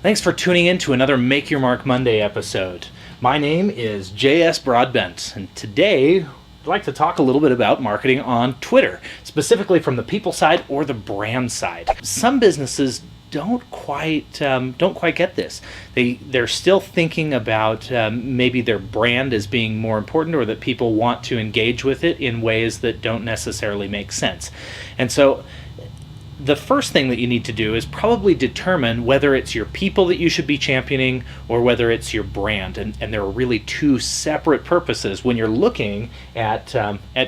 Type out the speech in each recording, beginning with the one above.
Thanks for tuning in to another Make Your Mark Monday episode. My name is J.S. Broadbent, and today I'd like to talk a little bit about marketing on Twitter, specifically from the people side or the brand side. Some businesses don't quite get this. They're still thinking about maybe their brand as being more important, or that people want to engage with it in ways that don't necessarily make sense. And so the first thing that you need to do is probably determine whether it's your people that you should be championing or whether it's your brand. And there are really two separate purposes when you're looking at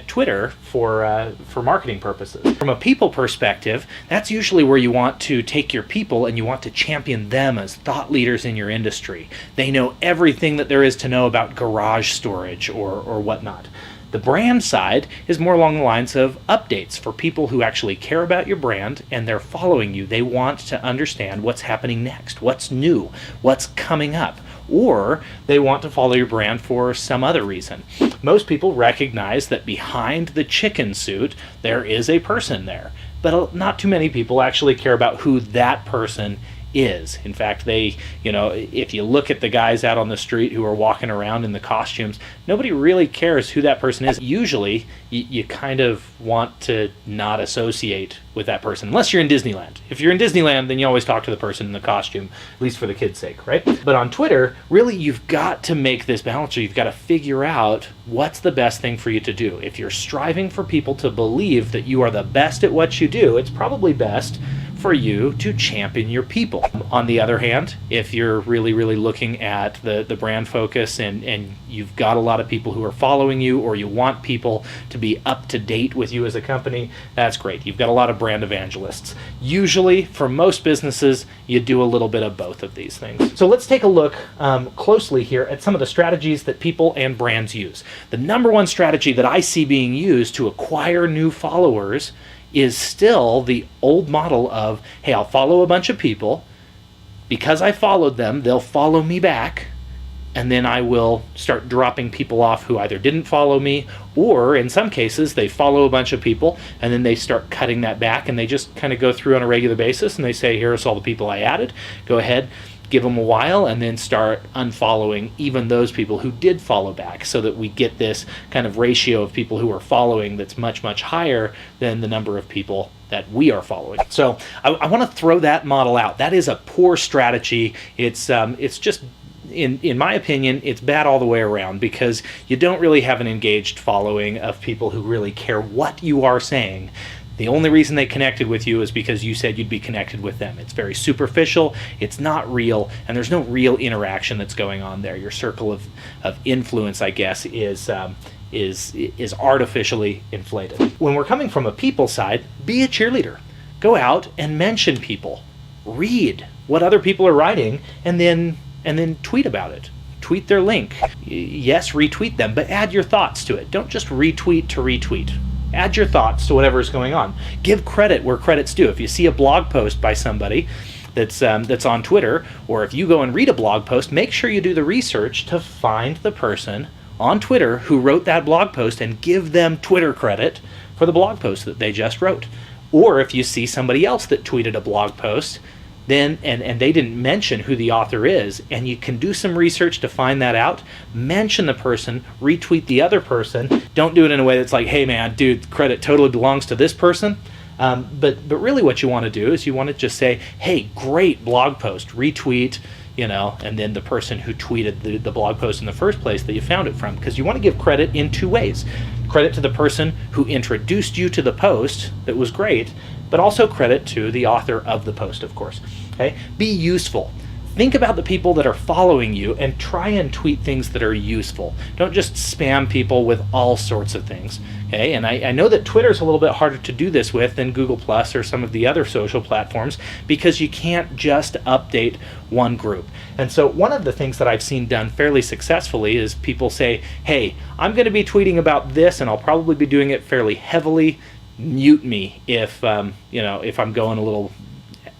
Twitter for marketing purposes. From a people perspective, that's usually where you want to take your people and you want to champion them as thought leaders in your industry. They know everything that there is to know about garage storage or whatnot. The brand side is more along the lines of updates for people who actually care about your brand and they're following you. They want to understand what's happening next, what's new, what's coming up, or they want to follow your brand for some other reason. Most people recognize that behind the chicken suit, there is a person there, but not too many people actually care about who that person is. In fact, if you look at the guys out on the street who are walking around in the costumes, nobody really cares who that person is. Usually, you kind of want to not associate with that person, unless you're in Disneyland. If you're in Disneyland, then you always talk to the person in the costume, at least for the kids' sake, right? But on Twitter, really, you've got to make this balance, or you've got to figure out what's the best thing for you to do. If you're striving for people to believe that you are the best at what you do, it's probably best for you to champion your people. On the other hand, if you're really looking at the brand focus and you've got a lot of people who are following you, or you want people to be up to date with you as a company, that's great. You've got a lot of brand evangelists. Usually, for most businesses, you do a little bit of both of these things. So let's take a look closely here at some of the strategies that people and brands use. The number one strategy that I see being used to acquire new followers is still the old model of, hey, I'll follow a bunch of people. Because I followed them, they'll follow me back, and then I will start dropping people off who either didn't follow me, or in some cases, they follow a bunch of people, and then they start cutting that back, and they just kind of go through on a regular basis, and they say, here's all the people I added. Go ahead, give them a while, and then start unfollowing even those people who did follow back, so that we get this kind of ratio of people who are following that's much higher than the number of people that we are following. So I want to throw that model out. That is a poor strategy. It's just, in my opinion, it's bad all the way around, because you don't really have an engaged following of people who really care what you are saying. The only reason they connected with you is because you said you'd be connected with them. It's very superficial, it's not real, and there's no real interaction that's going on there. Your circle of influence, I guess, is artificially inflated. When we're coming from a people side, be a cheerleader. Go out and mention people. Read what other people are writing, and then tweet about it. Tweet their link. Yes, retweet them, but add your thoughts to it. Don't just retweet to retweet. Add your thoughts to whatever is going on. Give credit where credit's due. If you see a blog post by somebody that's on Twitter, or if you go and read a blog post, make sure you do the research to find the person on Twitter who wrote that blog post and give them Twitter credit for the blog post that they just wrote. Or if you see somebody else that tweeted a blog post, then and they didn't mention who the author is, and you can do some research to find that out, mention the person, retweet the other person. Don't do it in a way that's like, hey man, dude, credit totally belongs to this person. But really what you want to do is you want to just say, hey, great blog post, retweet, and then the person who tweeted the blog post in the first place that you found it from, because you want to give credit in two ways. Credit to the person who introduced you to the post that was great, but also credit to the author of the post, of course. Okay? Be useful. Think about the people that are following you and try and tweet things that are useful. Don't just spam people with all sorts of things. Okay? And I know that Twitter's a little bit harder to do this with than Google Plus or some of the other social platforms, because you can't just update one group. And so one of the things that I've seen done fairly successfully is people say, hey, I'm going to be tweeting about this, and I'll probably be doing it fairly heavily. Mute me if I'm going a little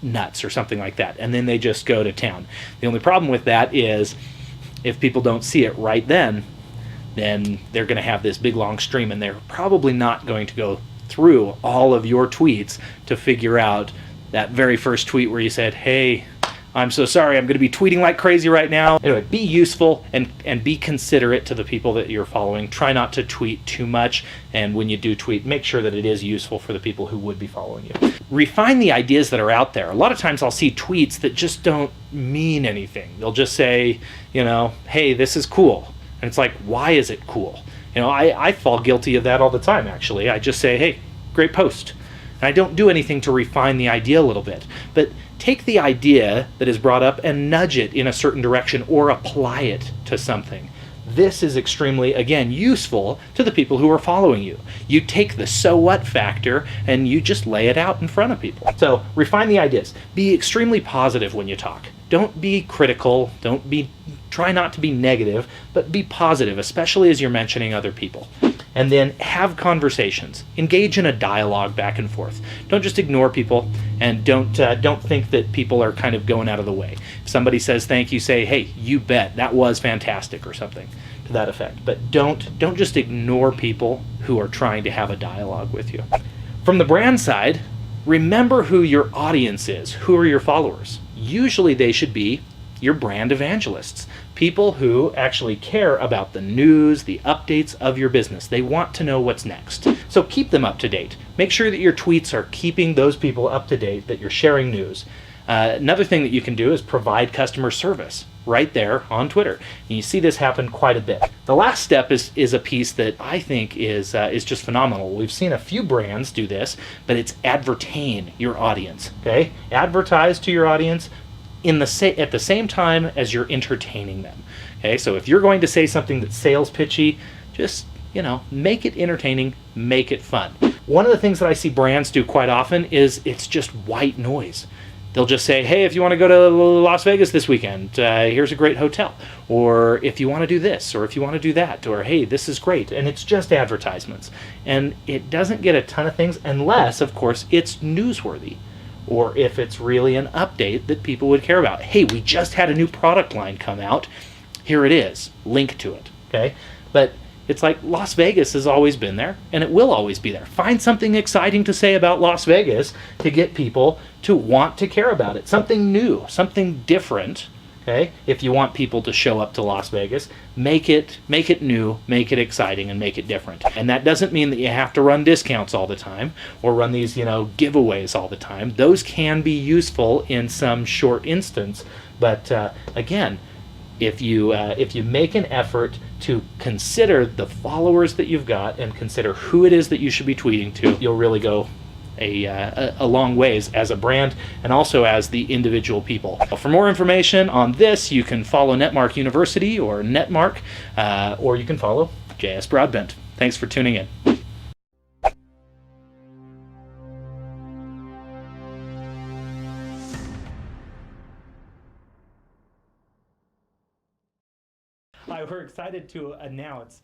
nuts or something like that, and then they just go to town. The only problem with that is if people don't see it right then they're going to have this big long stream, and they're probably not going to go through all of your tweets to figure out that very first tweet where you said, hey, I'm so sorry, I'm going to be tweeting like crazy right now. Anyway, be useful and be considerate to the people that you're following. Try not to tweet too much, and when you do tweet, make sure that it is useful for the people who would be following you. Refine the ideas that are out there. A lot of times I'll see tweets that just don't mean anything. They'll just say, hey, this is cool. And it's like, why is it cool? I fall guilty of that all the time, actually. I just say, hey, great post. And I don't do anything to refine the idea a little bit. But take the idea that is brought up and nudge it in a certain direction or apply it to something. This is extremely, again, useful to the people who are following you. You take the so what factor and you just lay it out in front of people. So refine the ideas. Be extremely positive when you talk. Don't be critical. Try not to be negative, but be positive, especially as you're mentioning other people. And then have conversations. Engage in a dialogue back and forth. Don't just ignore people, and don't think that people are kind of going out of the way. If somebody says thank you, say, hey, you bet, that was fantastic, or something to that effect. But don't just ignore people who are trying to have a dialogue with you. From the brand side, remember who your audience is. Who are your followers? Usually they should be your brand evangelists, people who actually care about the news, the updates of your business. They want to know what's next. So keep them up to date. Make sure that your tweets are keeping those people up to date, that you're sharing news. Another thing that you can do is provide customer service right there on Twitter. And you see this happen quite a bit. The last step is a piece that I think is just phenomenal. We've seen a few brands do this, but it's advertain your audience. Okay, advertise to your audience at the same time as you're entertaining them. Okay, so if you're going to say something that's sales pitchy, just make it entertaining, make it fun. One of the things that I see brands do quite often is it's just white noise. They'll just say, hey, if you want to go to Las Vegas this weekend, here's a great hotel. Or if you want to do this, or if you want to do that, or hey, this is great. And it's just advertisements. And it doesn't get a ton of things unless, of course, it's newsworthy. Or if it's really an update that people would care about. Hey, we just had a new product line come out. Here it is. Link to it. Okay? But it's like Las Vegas has always been there, and it will always be there. Find something exciting to say about Las Vegas to get people to want to care about it. Something new, something different. Okay? If you want people to show up to Las Vegas, make it new, make it exciting, and make it different. And that doesn't mean that you have to run discounts all the time or run these, giveaways all the time. Those can be useful in some short instance, but again, if you make an effort to consider the followers that you've got and consider who it is that you should be tweeting to, you'll really go a long ways as a brand and also as the individual people. For more information on this, you can follow Netmark University or Netmark, or you can follow JS Broadbent. Thanks for tuning in. We're excited to announce